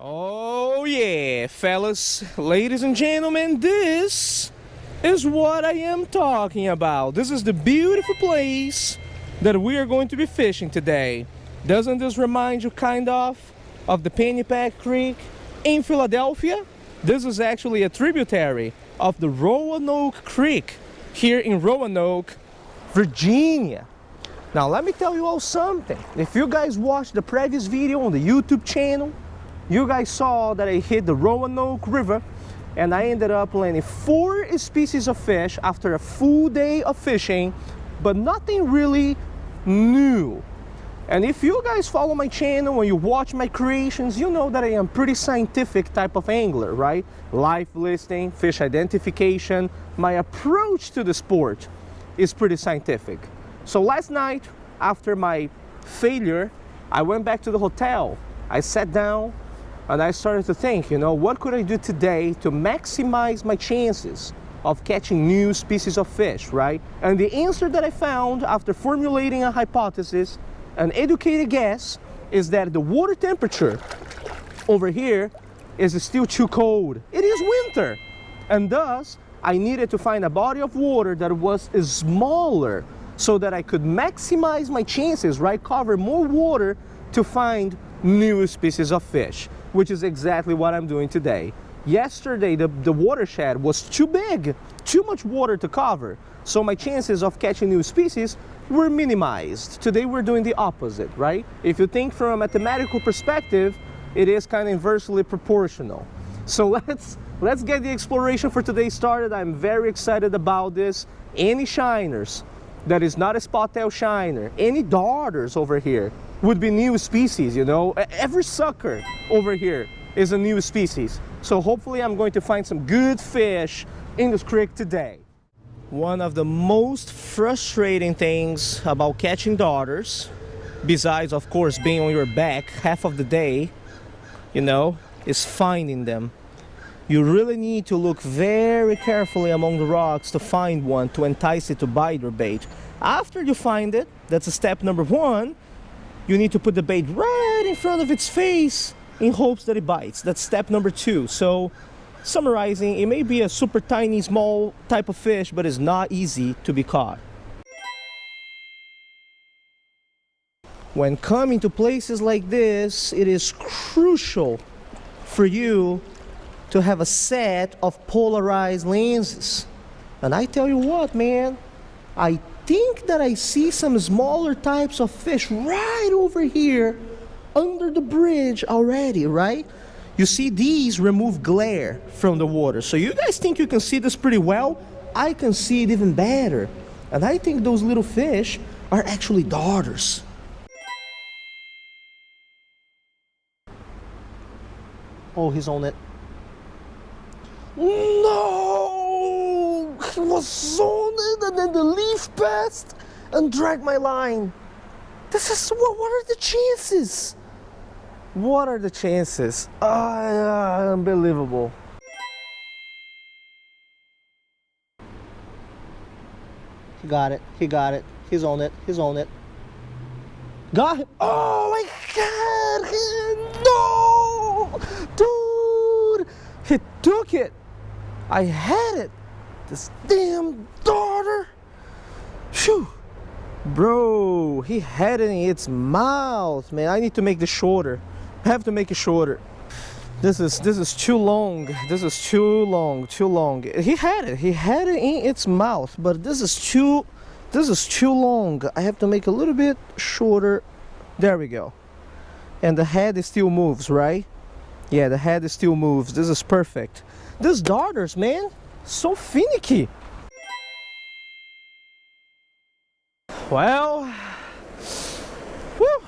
Oh yeah, fellas, ladies and gentlemen, this is what I am talking about. This is the beautiful place that we are going to be fishing today. Doesn't this remind you kind of the Pennypack Creek in Philadelphia? This is actually a tributary of the Roanoke Creek here in Roanoke, Virginia. Now let me tell you all something. If you guys watched the previous video on the YouTube channel, you guys saw that I hit the Roanoke River and I ended up landing 4 species of fish after a full day of fishing, but nothing really new. And if you guys follow my channel and you watch my creations, you know that I am pretty scientific type of angler, right? Life listing, fish identification. My approach to the sport is pretty scientific. So last night, after my failure, I went back to the hotel. I sat down and I started to think, you know, what could I do today to maximize my chances of catching new species of fish, right? And the answer that I found after formulating a hypothesis, an educated guess, is that the water temperature over here is still too cold. It is winter, and thus I needed to find a body of water that was smaller so that I could maximize my chances, right? Cover more water to find new species of fish, which is exactly what I'm doing today. Yesterday, the watershed was too big, too much water to cover, so my chances of catching new species were minimized. Today we're doing the opposite, right? If you think from a mathematical perspective, it is kind of inversely proportional. So let's get the exploration for today started. I'm very excited about this. Any shiners that is not a spot-tail shiner, any darters over here would be new species, you know? Every sucker over here is a new species. So hopefully I'm going to find some good fish in this creek today. One of the most frustrating things about catching darters, besides of course being on your back half of the day, you know, is finding them. You really need to look very carefully among the rocks to find one to entice it to bite your bait. After you find it, that's step number 1, you need to put the bait right in front of its face in hopes that it bites. That's step number 2. So, summarizing, it may be a super tiny, small type of fish, but it's not easy to be caught. When coming to places like this, it is crucial for you to have a set of polarized lenses. And I tell you what, man, I think that I see some smaller types of fish right over here under the bridge already, right? You see these remove glare from the water. So you guys think you can see this pretty well? I can see it even better. And I think those little fish are actually darters. Oh, he's on it. No! He was on it and then the leaf passed and dragged my line. This is, what are the chances? What are the chances? Unbelievable. He got it. He got it. He's on it. He's on it. Got him. Oh my God! No! Dude! He took it. I had it. This damn darter. Phew. Bro, he had it in its mouth, man. I need to make this shorter. I have to make it shorter. This is too long. This is too long. He had it in its mouth, but this is too long. I have to make a little bit shorter. There we go. And the head still moves, right? Yeah, the head still moves. This is perfect. These darters, man, so finicky. Well, whew,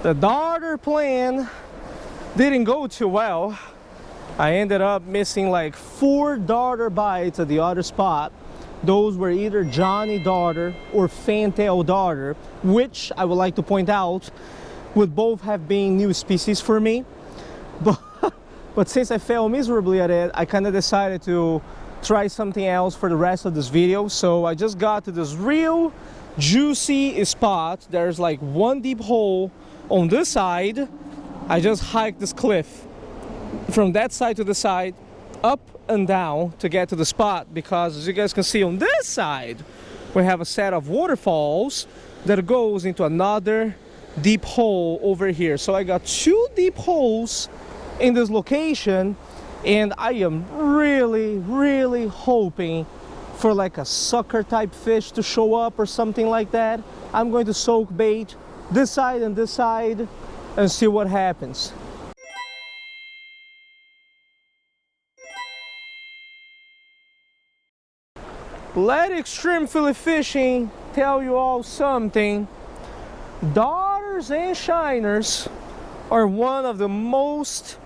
the darter plan didn't go too well. I ended up missing like 4 darter bites at the other spot. Those were either Johnny darter or fantail darter, which I would like to point out would both have been new species for me. But since I failed miserably at it, I kind of decided to try something else for the rest of this video. So I just got to this real juicy spot. There's like one deep hole on this side I just hiked this cliff from that side to the side, up and down to get to the spot, because as you guys can see on this side, we have a set of waterfalls that goes into another deep hole over here. So I got 2 deep holes in this location, and I am really hoping for like a sucker type fish to show up or something like that. I'm going to soak bait this side and this side and see what happens. Let extreme fillet fishing tell you all something. Darters and shiners are one of the most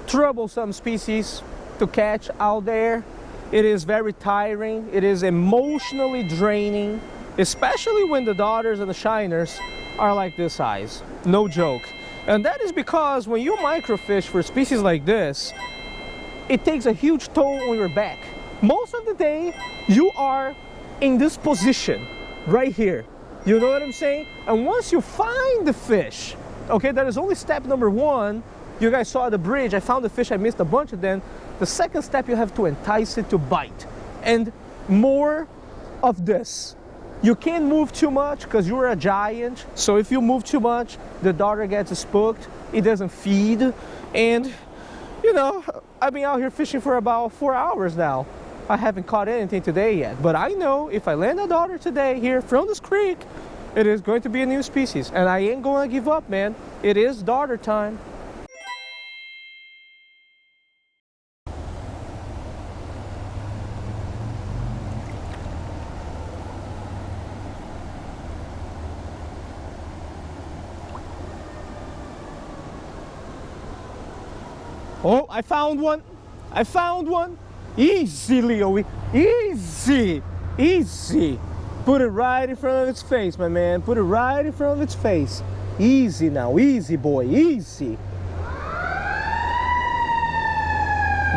troublesome species to catch out there. It is very tiring. It is emotionally draining, especially when the darters and the shiners are like this size. No joke. And that is because when you microfish for species like this, it takes a huge toll on your back. Most of the day, you are in this position right here. You know what I'm saying? And once you find the fish, okay, that is only step number 1. You guys saw the bridge. I found the fish. I missed a bunch of them. The second step, you have to entice it to bite. And more of this. You can't move too much because you're a giant. So if you move too much, the darter gets spooked. It doesn't feed. And, you know, I've been out here fishing for about 4 hours now. I haven't caught anything today yet, but I know if I land a darter today here from this creek, it is going to be a new species, and I ain't going to give up, man. It is darter time. Oh, I found one. I found one. Easy, Leo, easy, easy. Put it right in front of its face, my man. Put it right in front of its face. Easy now, easy, boy, easy.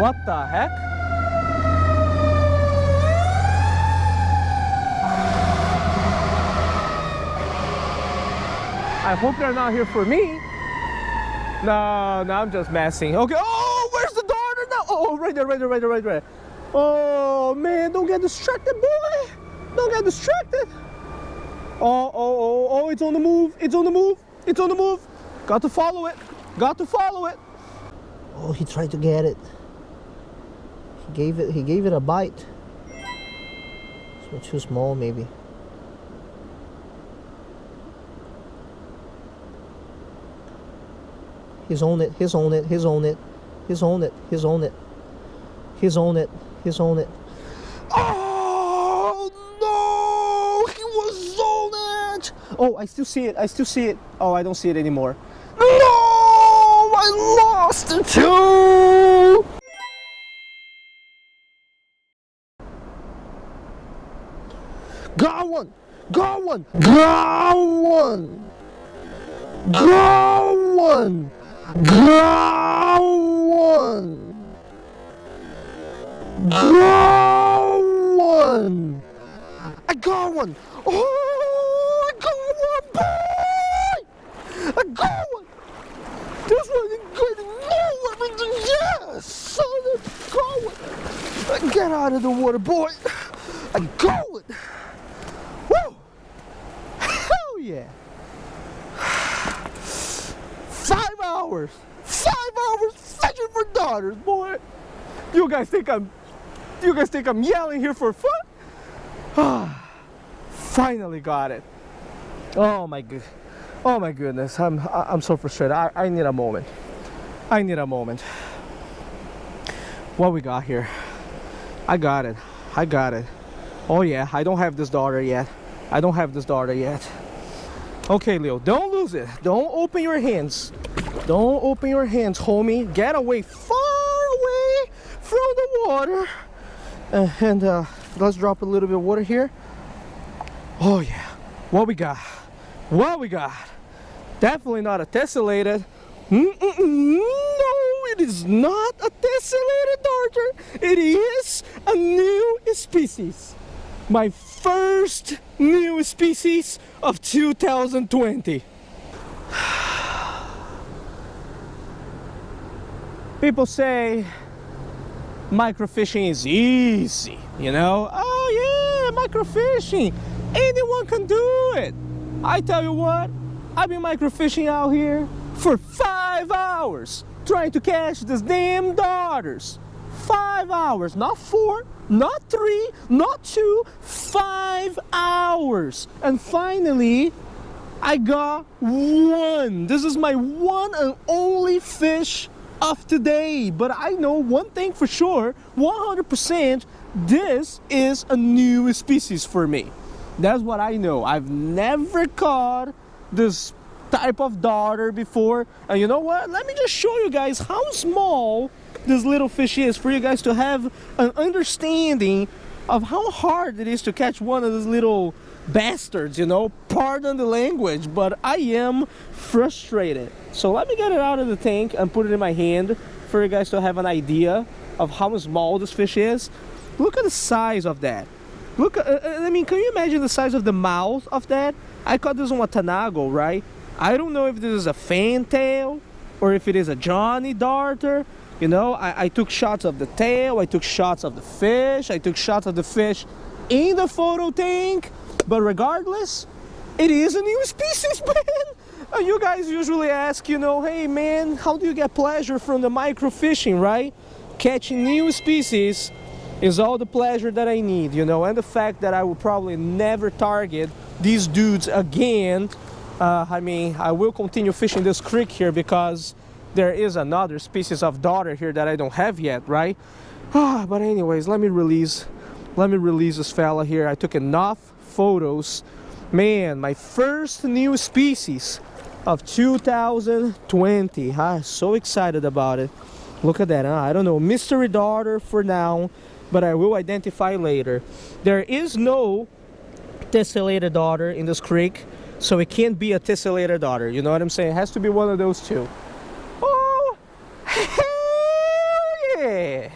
What the heck? I hope they're not here for me. No, I'm just messing. Okay, oh, where's the darter now? Oh, right there. Oh, man, don't get distracted, boy. Don't get distracted. Oh, it's on the move. It's on the move. Got to follow it. Oh, he tried to get it. He gave it a bite. It's too small, maybe. He's on it. Oh, no! He was on it! Oh, I still see it. Oh, I don't see it anymore. No! I lost it too! Got one! I got one! Oh, I got one, boy! I got one! This one is good. No, everything, yes! Son, I got one! Get out of the water, boy! I got it! Woo! Hell yeah! 5 hours! 5 hours fishing for darters, boy! You guys think I'm yelling here for fun? Finally got it. Oh my goodness. I'm so frustrated. I need a moment. What we got here? I got it. Oh yeah, I don't have this darter yet. Okay, Leo, don't lose it. Don't open your hands, homie. Get away, far away from the water. And let's drop a little bit of water here. Oh yeah, what we got? Definitely not a tessellated. No, it is not a tessellated darter. It is a new species. My first new species of 2020. People say microfishing is easy, you know? Oh yeah, microfishing, anyone can do it. I tell you what, I've been microfishing out here for 5 hours trying to catch these damn darters. 5 hours, not 4, not 3, not 2, 5 hours. And finally, I got one. This is my one and only fish of today. But I know one thing for sure, 100%, this is a new species for me. That's what I know. I've never caught this type of darter before. And you know what? Let me just show you guys how small this little fish is for you guys to have an understanding of how hard it is to catch one of these little bastards, you know? Pardon the language, but I am frustrated. So let me get it out of the tank and put it in my hand for you guys to have an idea of how small this fish is. Look at the size of that. Look, I mean, can you imagine the size of the mouth of that? I caught this on a Tanago, right? I don't know if this is a fantail or if it is a Johnny darter. You know, I took shots of the tail, I took shots of the fish, I took shots of the fish in the photo tank. But regardless, it is a new species, man. You guys usually ask, you know, hey man, how do you get pleasure from the microfishing, right? Catching new species is all the pleasure that I need, you know, and the fact that I will probably never target these dudes again. I mean, I will continue fishing this creek here because there is another species of darter here that I don't have yet, right? But anyways, let me release this fella here. I took enough photos. Man, my first new species of 2020. I'm so excited about it. Look at that, huh? I don't know, mystery darter for now, but I will identify later. There is no tessellated darter in this creek, so it can't be a tessellated darter. You know what I'm saying? It has to be one of those two. Oh, hell yeah!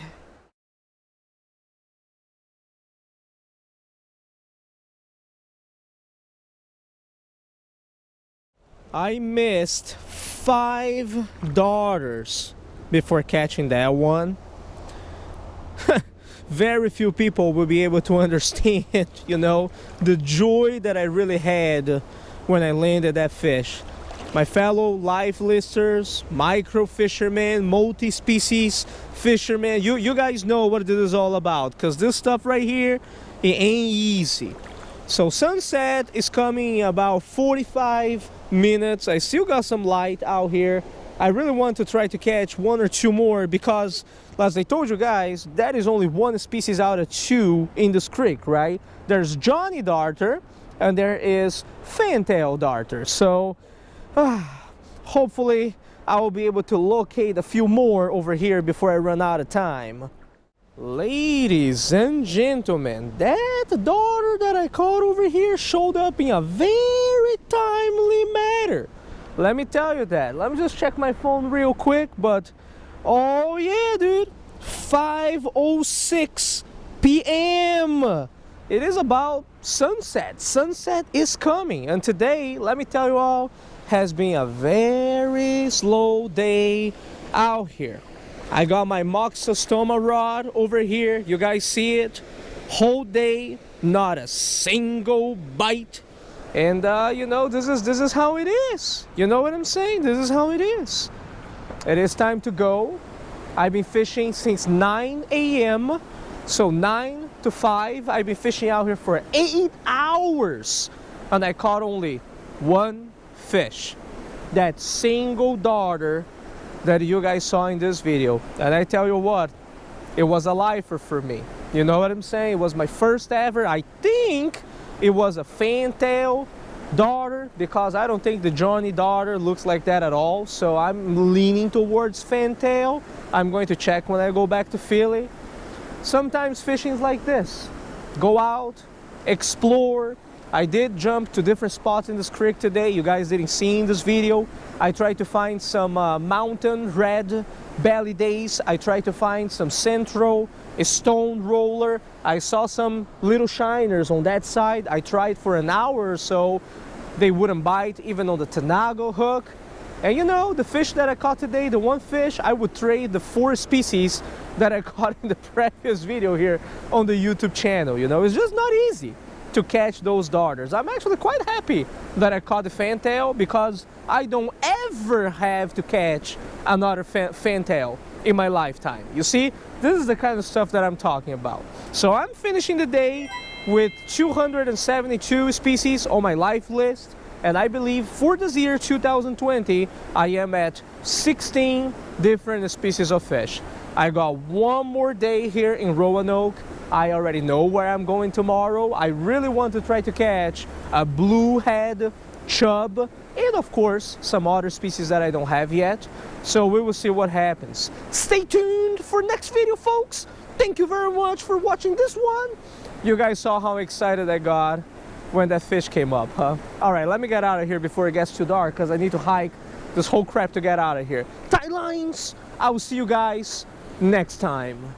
I missed 5 darters before catching that one. Very few people will be able to understand, you know, the joy that I really had when I landed that fish. My fellow life listers, micro fishermen, multi-species fishermen, you guys know what this is all about, because this stuff right here, it ain't easy. So sunset is coming in about 45 minutes. I still got some light out here. I really want to try to catch 1 or 2 more because, as I told you guys, that is only 1 species out of 2 in this creek, right? There's Johnny darter and there is fantail darter. So hopefully I will be able to locate a few more over here before I run out of time. Ladies and gentlemen, that darter that I caught over here showed up in a very timely manner. Let me tell you that. Let me just check my phone real quick, but oh yeah, dude, 5:06 p.m. It is about sunset. Sunset is coming, and today, let me tell you all, has been a very slow day out here. I got my Moxostoma rod over here. You guys see it? Whole day, not a single bite. And you know, this is how it is. You know what I'm saying? This is how it is. It is time to go. I've been fishing since 9 a.m. So 9 to 5, I've been fishing out here for 8 hours. And I caught only 1 fish. That single darter that you guys saw in this video. And I tell you what, it was a lifer for me. You know what I'm saying? It was my first ever. I think it was a fantail darter because I don't think the Johnny darter looks like that at all. So I'm leaning towards fantail. I'm going to check when I go back to Philly. Sometimes fishing is like this. Go out, explore. I did jump to different spots in this creek today. You guys didn't see in this video. I tried to find some mountain red belly days. I tried to find some central stone roller. I saw some little shiners on that side. I tried for an hour or so. They wouldn't bite even on the Tanago hook. And you know, the fish that I caught today, the one fish, I would trade the 4 species that I caught in the previous video here on the YouTube channel. You know, it's just not easy to catch those darters. I'm actually quite happy that I caught the fantail, because I don't ever have to catch another fantail in my lifetime. You see, this is the kind of stuff that I'm talking about. So I'm finishing the day with 272 species on my life list, and I believe for this year 2020 I am at 16 different species of fish. I got one more day here in Roanoke. I already know where I'm going tomorrow. I really want to try to catch a bluehead, chub, and of course some other species that I don't have yet. So we will see what happens. Stay tuned for next video, folks. Thank you very much for watching this one. You guys saw how excited I got when that fish came up, huh? All right, let me get out of here before it gets too dark, because I need to hike this whole crap to get out of here. Tight lines. I will see you guys next time.